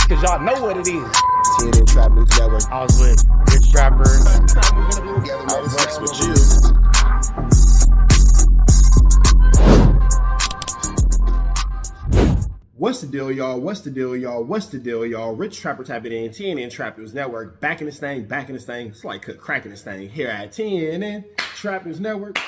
cause y'all know what it is. TNN Trap News Network. I was with Rich Trapper. I fucks with you. What's the deal, y'all? What's the deal, y'all? What's the deal, y'all? Rich Trapper tapping in, TNN Trap News Network. Back in this thing, back in this thing. It's like cracking this thing here at TNN Trap News Network.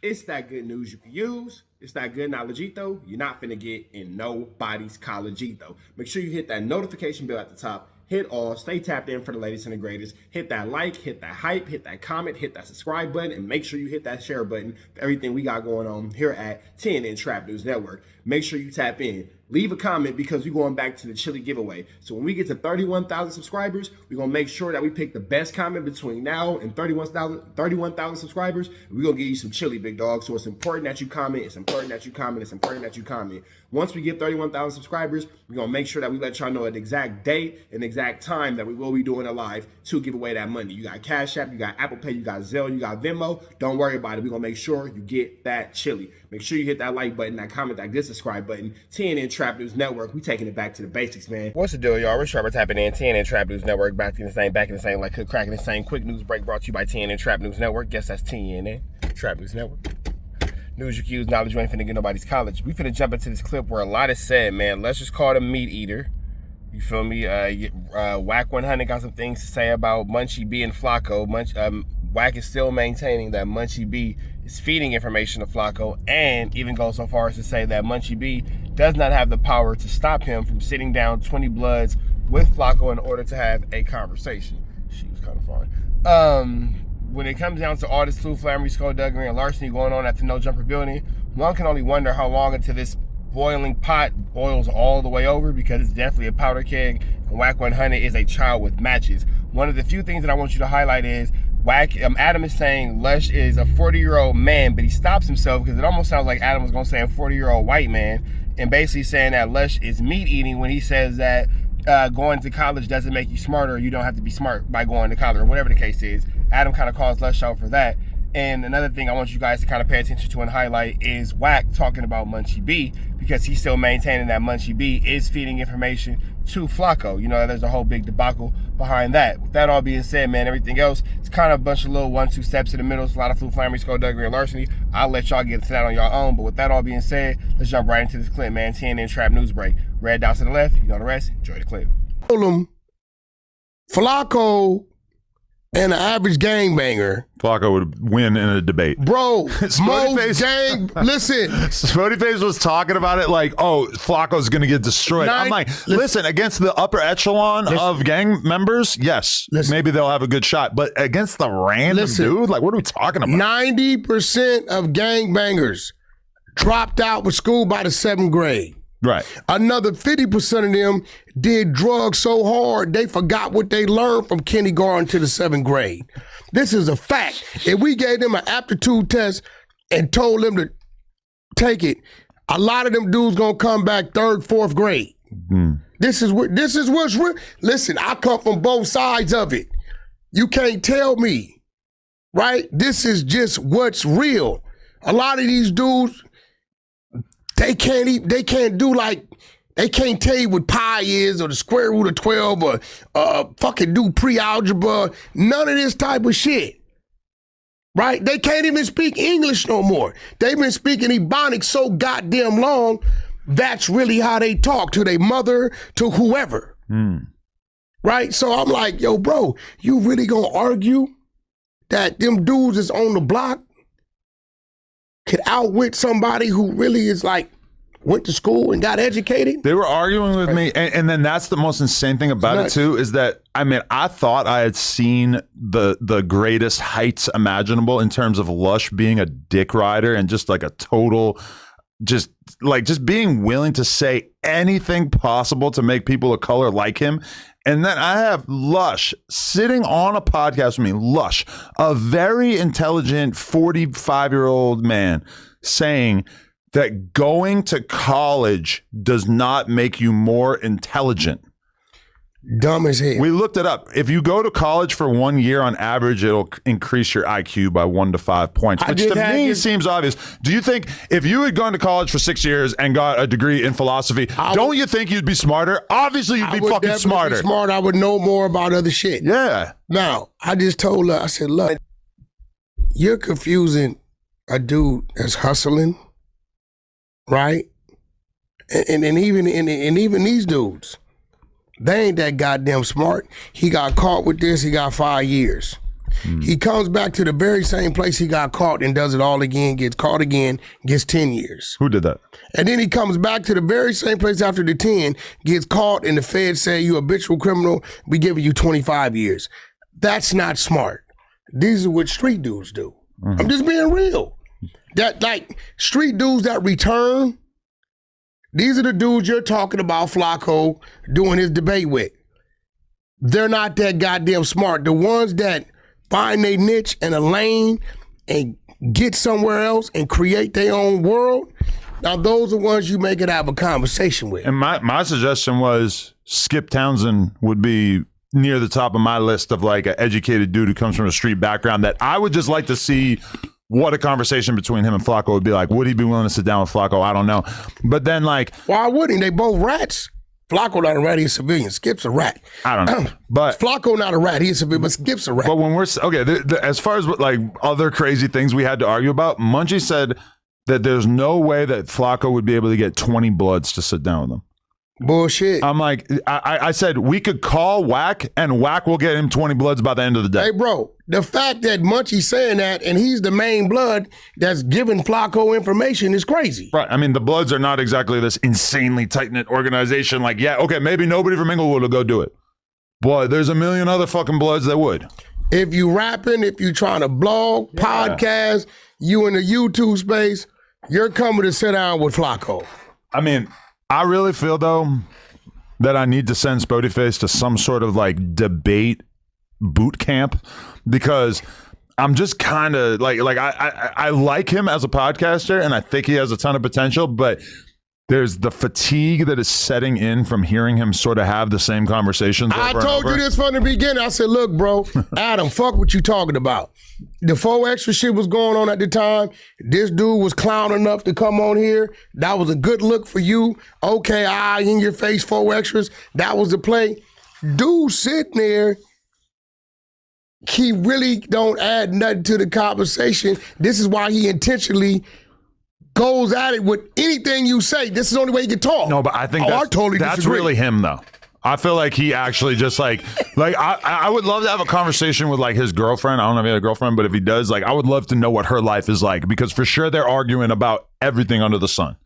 It's that good news you can use. It's that good knowledgeito you're not finna get in nobody's collegeito. Make sure you hit that notification bell at the top. Hit all, stay tapped in for the latest and the greatest. Hit that like, hit that hype, hit that comment, hit that subscribe button, and make sure you hit that share button for everything we got going on here at TNN Trap News Network. Make sure you tap in. Leave a comment because we're going back to the chili giveaway. So when we get to 31,000 subscribers, we're going to make sure that we pick the best comment between now and 31,000 subscribers. We're going to give you some chili, big dog. So it's important that you comment. It's important that you comment. It's important that you comment. Once we get 31,000 subscribers, we're going to make sure that we let y'all know an exact date and exact time that we will be doing a live to give away that money. You got Cash App, you got Apple Pay, you got Zelle, you got Venmo. Don't worry about it. We're going to make sure you get that chili. Make sure you hit that like button, that comment, that good subscribe button. TNN Trap News Network. We taking it back to the basics, man. What's the deal, y'all? Rich Trapper tapping in. TNN Trap News Network. Back in the same, like cook cracking the same. Quick news break brought to you by TNN Trap News Network. Guess that's TNN Trap News Network. News you can use, knowledge you ain't finna get nobody's college. We finna jump into this clip where a lot is said, man. Let's just call it a meat eater. You feel me? Wack 100 got some things to say about Munchie B and Flakko. Wack is still maintaining that Munchie B is feeding information to Flakko, and even goes so far as to say that Munchie B does not have the power to stop him from sitting down 20 Bloods with Flakko in order to have a conversation. She was kind of fun. When it comes down to all this flammery, skullduggery, and larceny going on at the No Jumper building, one can only wonder how long until this boiling pot boils all the way over, because it's definitely a powder keg, and Wack 100 is a child with matches. One of the few things that I want you to highlight is Adam is saying Lush is a 40-year-old man, but he stops himself because it almost sounds like Adam was going to say a 40-year-old white man, and basically saying that Lush is meat eating when he says that going to college doesn't make you smarter. You don't have to be smart by going to college, or whatever the case is. Adam kind of calls Lush out for that. And another thing I want you guys to kind of pay attention to and highlight is Wack talking about Munchie B, because he's still maintaining that Munchie B is feeding information to Flakko. You know, there's a whole big debacle behind that. With that all being said, man, everything else, it's kind of a bunch of little 1-2 steps in the middle. It's a lot of flammery, skullduggery, and larceny. I'll let y'all get into that on your own. But with that all being said, let's jump right into this clip, man. TNN Trap News Break. Red dots to the left. You know the rest. Enjoy the clip. Flakko and the average gangbanger. Flakko would win in a debate. Bro, listen. Face was talking about it like, oh, Flacco's going to get destroyed. I'm like, listen, against the upper echelon of gang members, yes, maybe they'll have a good shot. But against the random dude, like, what are we talking about? 90% of gangbangers dropped out of school by the 7th grade. Right. Another 50% of them did drugs so hard they forgot what they learned from kindergarten to the 7th grade. This is a fact. If we gave them an aptitude test and told them to take it, a lot of them dudes gonna come back 3rd, 4th grade. This is what's real. Listen, I come from both sides of it. You can't tell me, right? This is just what's real. A lot of these dudes, they can't tell you what pi is or the square root of 12 or fucking do pre-algebra. None of this type of shit. Right? They can't even speak English no more. They've been speaking Ebonics so goddamn long, that's really how they talk to their mother, to whoever. Right? So I'm like, yo, bro, you really gonna argue that them dudes is on the block could outwit somebody who really is like, went to school and got educated? They were arguing with me, and then that's the most insane thing about it too, is that, I mean, I thought I had seen the greatest heights imaginable in terms of Lush being a dick rider and just like a total, just being willing to say anything possible to make people of color like him. And then I have Lush sitting on a podcast with me, Lush, a very intelligent 45-year-old man, saying that going to college does not make you more intelligent. Dumb as hell. We looked it up. If you go to college for 1 year, on average, it'll increase your IQ by 1 to 5 points, which to me seems obvious. Do you think if you had gone to college for 6 years and got a degree in philosophy, don't you think you'd be smarter? Obviously, you'd be fucking smarter. Be smart. I would know more about other shit. Yeah. Now, I just told her, I said, look, you're confusing a dude that's hustling, right? And even these dudes, they ain't that goddamn smart. He got caught with this, he got 5 years. He comes back to the very same place he got caught and does it all again, gets caught again, gets 10 years. Who did that? And then he comes back to the very same place after the 10, gets caught, and the feds say, you habitual criminal, we giving you 25 years. That's not smart. These are what street dudes do. I'm just being real. That, like, street dudes that return, these are the dudes you're talking about, Flakko, doing his debate with. They're not that goddamn smart. The ones that find their niche and a lane and get somewhere else and create their own world, now those are ones you make it have a conversation with. And my suggestion was Skip Townsend would be near the top of my list of like an educated dude who comes from a street background that I would just like to see what a conversation between him and Flakko would be like. Would he be willing to sit down with Flakko? I don't know. But then, like, why wouldn't he? They both rats. Flakko not a rat, he's a civilian. Skip's a rat. I don't know. But Flakko not a rat, he's a civilian, but Skip's a rat. But when we're, okay, as far as what, like, other crazy things we had to argue about, Munchie said that there's no way that Flakko would be able to get 20 Bloods to sit down with him. Bullshit. I'm like, I said we could call Wack and Wack will get him 20 Bloods by the end of the day. Hey, bro, the fact that Munchie's saying that and he's the main blood that's giving Flakko information is crazy. Right. I mean, the Bloods are not exactly this insanely tight-knit organization. Like, yeah, okay, maybe nobody from Inglewood will go do it. Boy, there's a million other fucking Bloods that would. If you rapping, if you trying to blog, podcast, you in the YouTube space, you're coming to sit down with Flakko. I mean, I really feel, though, that I need to send Spotyface to some sort of, like, debate boot camp because I'm just kind of, like I like him as a podcaster, and I think he has a ton of potential, but there's the fatigue that is setting in from hearing him sort of have the same conversations over I told you this from the beginning. I said, look, bro, Adam, fuck what you talking about. The 4 extra shit was going on at the time. This dude was clown enough to come on here. That was a good look for you. Okay, in your face, 4 extras. That was the play. Dude sitting there, he really don't add nothing to the conversation. This is why he intentionally goes at it with anything you say. This is the only way you can talk. No, but I think that's really him, though. I feel like he actually just like I would love to have a conversation with like his girlfriend. I don't know if he had a girlfriend, but if he does, like I would love to know what her life is like because for sure they're arguing about everything under the sun.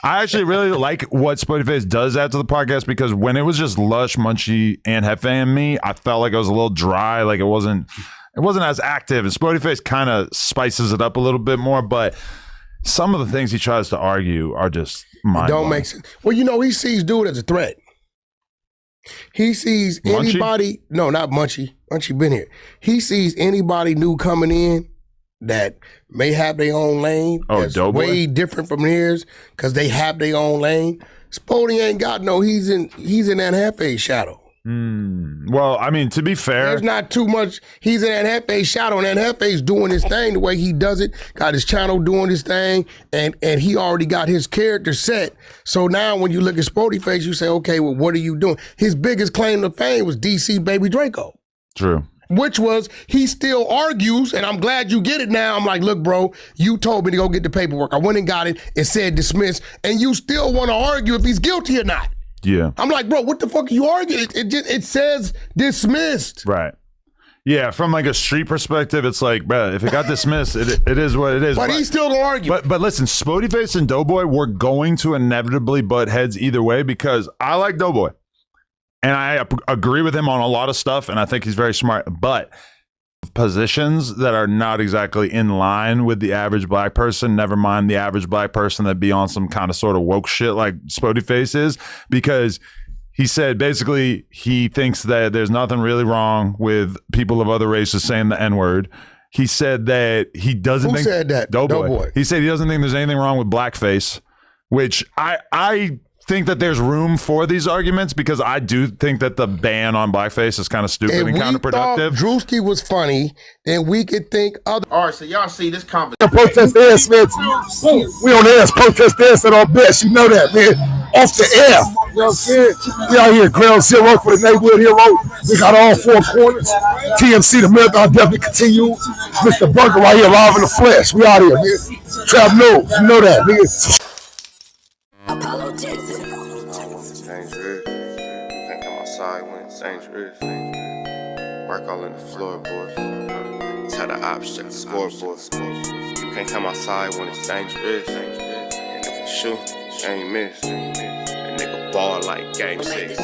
I actually really like what Spotyface does after the podcast because when it was just Lush, Munchie, and Hefe and me, I felt like it was a little dry. Like it wasn't as active. And Spotyface kind of spices it up a little bit more, but some of the things he tries to argue are just mind-blowing. Don't make sense. Well, you know, he sees dude as a threat. He sees anybody, no, not Munchie. Munchie been here. He sees anybody new coming in that may have their own lane. That's way different from theirs because they have their own lane. Spody ain't got no, he's in that Hefe shadow. Well, I mean, to be fair, there's not too much. He's in that Hefe shadow, and that Hefe's doing his thing the way he does it. Got his channel doing his thing, and he already got his character set. So now, when you look at Spotyface, you say, okay, well, what are you doing? His biggest claim to fame was DC Baby Draco. True. Which was, he still argues, and I'm glad you get it now. I'm like, look, bro, you told me to go get the paperwork. I went and got it. It said dismissed, and you still want to argue if he's guilty or not. Yeah. I'm like, bro, what the fuck are you arguing? It says dismissed. Right. Yeah, from like a street perspective, it's like, bro, if it got dismissed, it is what it is. But he still don't argue. But listen, Spotyface and Doughboy were going to inevitably butt heads either way because I like Doughboy. And I agree with him on a lot of stuff, and I think he's very smart. But positions that are not exactly in line with the average black person, never mind the average black person that be on some kind of sort of woke shit like Spotyface is, because he said basically he thinks that there's nothing really wrong with people of other races saying the N-word. He said that he doesn't think... Who said that? Doughboy. He said he doesn't think there's anything wrong with blackface, which I think that there's room for these arguments because I do think that the ban on blackface is kind of stupid and counterproductive. Drewski was funny, then we could think other. All right, so y'all see this conversation. Protest the air, Smith. We on the air, protest the air at our best. You know that, man. Off the air. You know what I'm saying? We out here, ground zero for the neighborhood hero. We got all four corners. TMC, the marathon definitely continue. Mr. Burger right here, live in the flesh. We out here, man. Trap news. You know that, nigga. Dangerous. Can't come outside when it's dangerous. Work all in the floorboards. Tell the ops check the scoreboard. You can't come outside when it's dangerous. And if you shoot, you ain't miss. A nigga ball like game 6. A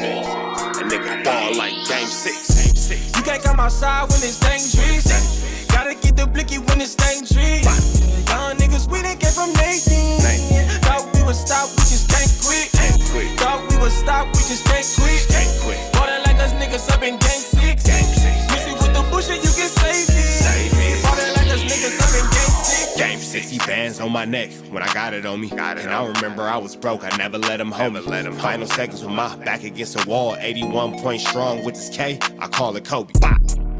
nigga ball like game 6. You can't come outside when it's dangerous. Gotta get the blicky when it's dangerous. Young niggas, we didn't get from Nathan. Thought we would stop, we just can't quit. Thought we would stop, we just can't quit. Bought it like us niggas up in game 6. Missy with the bush and you can save it. Bought it like us niggas up in game 6. Game 60 bands on my neck when I got it on me. And I remember I was broke, I never let him hold me. Final seconds with my back against the wall. 81 point strong with this K, I call it Kobe.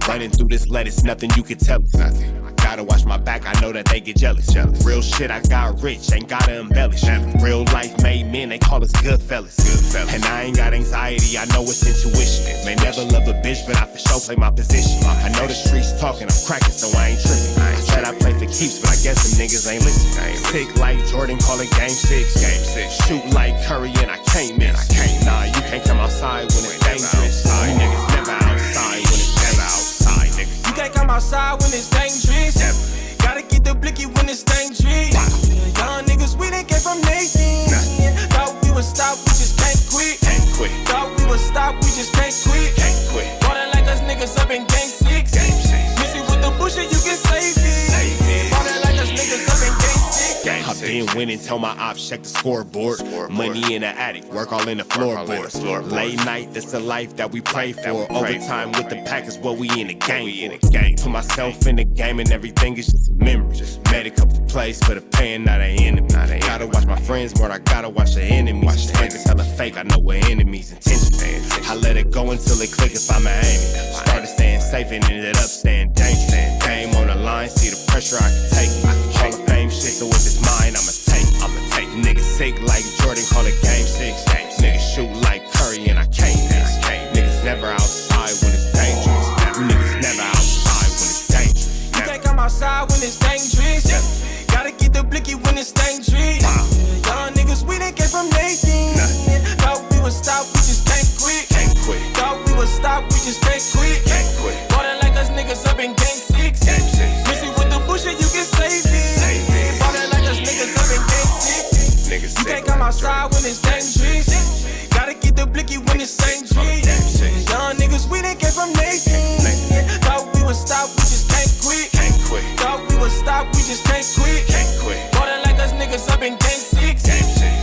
Running through this lettuce, nothing you can tell us. Gotta watch my back, I know that they get jealous. Real shit, I got rich, ain't gotta embellish. Real life made men, they call us good fellas. And I ain't got anxiety, I know it's intuition. May never love a bitch, but I for sure play my position. I know the streets talking, I'm cracking, so I ain't tripping. I said I play for keeps, but I guess them niggas ain't listening. Sick like Jordan, call it game 6. Shoot like Curry, and I can't miss. Nah, you can't come outside when it's dangerous. You niggas never outside when it's never outside, nigga. You can't come outside when it's dangerous. Gotta get the blicky when it's dangerous. Young niggas, we didn't get from Nathan. Thought we would stop, we just can't quit. Thought we would stop, we just can't quit. Bought it like us niggas up in game 6. Missy with the bush and you can save it. Bought it like us niggas up in game 6. I've been winning, tell my ops check the scoreboard. Money in the attic, work all in the floorboards. Late night, that's the life that we pray for. Overtime with the pack is what we in the game for. Put myself in the game and everything is just a memory. Made a couple plays for the pain, not an enemy. Gotta watch my friends more, I gotta watch the enemies. Friends is hella fake, I know what enemies' intentions. I let it go until it click if I'm aiming. Started staying safe and ended up staying dangerous. Game on the line, see the pressure I can take. Hall of Fame shit, so if it's mine, I'ma take. Niggas sick like Jordan, call it game 6. Niggas shoot like Curry and I can't miss. Niggas never outside when it's dangerous. Niggas never outside when it's dangerous. You can't come outside when it's dangerous. Gotta get the blicky when it's dangerous. Young niggas, we didn't get from Nathan. Thought we would stop, we just can't quit. Thought we would stop, we just can't quit. Bought it like us niggas up in game 6. Missy with the bush and you can save it. Bought it like us niggas up in game 6. You can't come outside when it's dangerous. Gotta get the blicky when it's dangerous. Young niggas, we didn't get from Nathan. Thought we would stop, we just can't quit. Thought we would stop, we just can't quit. Bought it like us niggas up in game 6.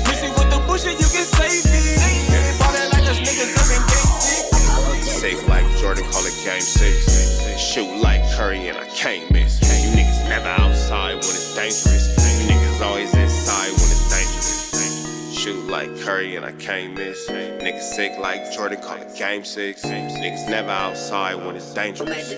Missy with the bush and you can save it. Bought it like us niggas up in game 6. Safe like Jordan, call it game 6. Shoot like Curry and I can't miss. You niggas never outside when it's dangerous. You niggas always inside when it's dangerous. Shoot like Curry and I can't miss. Niggas sick like Jordan, call it game 6. Niggas never outside when it's dangerous.